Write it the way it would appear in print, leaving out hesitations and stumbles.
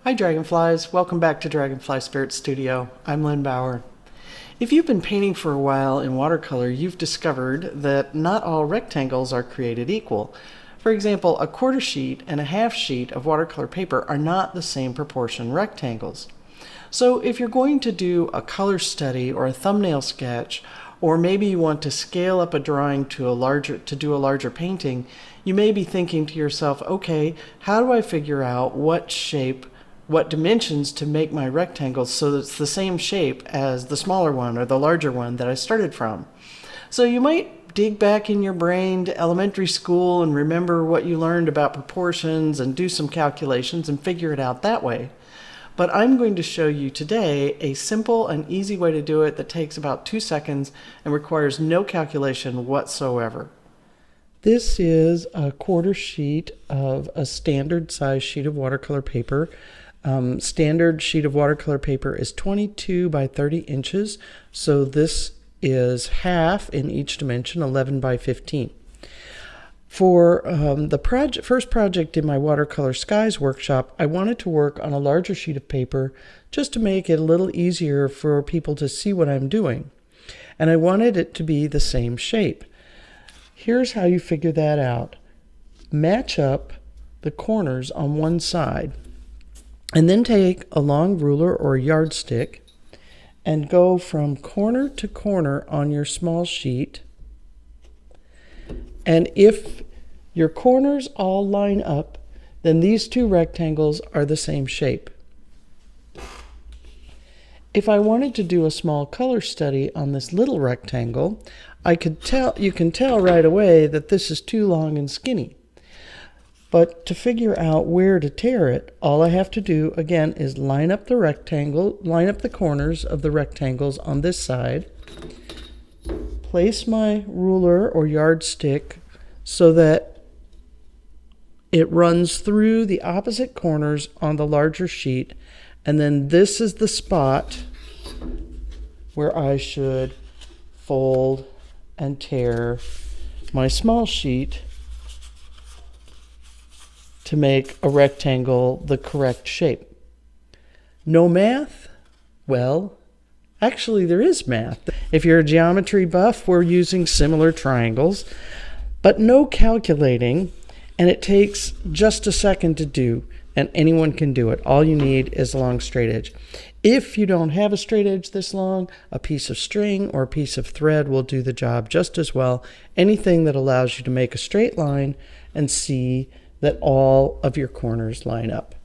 Hi Dragonflies, welcome back to Dragonfly Spirit Studio. I'm Lynn Bauer. If you've been painting for a while in watercolor, you've discovered that not all rectangles are created equal. For example, a quarter sheet and a half sheet of watercolor paper are not the same proportion rectangles. So if you're going to do a color study or a thumbnail sketch, or maybe you want to scale up a drawing to do a larger painting, you may be thinking to yourself, okay, how do I figure out what shape, what dimensions to make my rectangles so that it's the same shape as the smaller one or the larger one that I started from? So you might dig back in your brain to elementary school and remember what you learned about proportions and do some calculations and figure it out that way. But I'm going to show you today a simple and easy way to do it that takes about 2 seconds and requires no calculation whatsoever. This is a quarter sheet of a standard size sheet of watercolor paper. Standard sheet of watercolor paper is 22 by 30 inches, so this is half in each dimension, 11 by 15. For the first project in my Watercolor Skies workshop, I wanted to work on a larger sheet of paper just to make it a little easier for people to see what I'm doing. And I wanted it to be the same shape. Here's how you figure that out. Match up the corners on one side, and then take a long ruler or yardstick and go from corner to corner on your small sheet. And if your corners all line up, then these two rectangles are the same shape. If I wanted to do a small color study on this little rectangle, you can tell right away that this is too long and skinny. But to figure out where to tear it, all I have to do again is line up the corners of the rectangles on this side, place my ruler or yardstick so that it runs through the opposite corners on the larger sheet, and then this is the spot where I should fold and tear my small sheet to make a rectangle the correct shape. No math? Well, actually there is math. If you're a geometry buff, we're using similar triangles, but no calculating, and it takes just a second to do, and anyone can do it. All you need is a long straight edge. If you don't have a straight edge this long, a piece of string or a piece of thread will do the job just as well. Anything that allows you to make a straight line and see that all of your corners line up.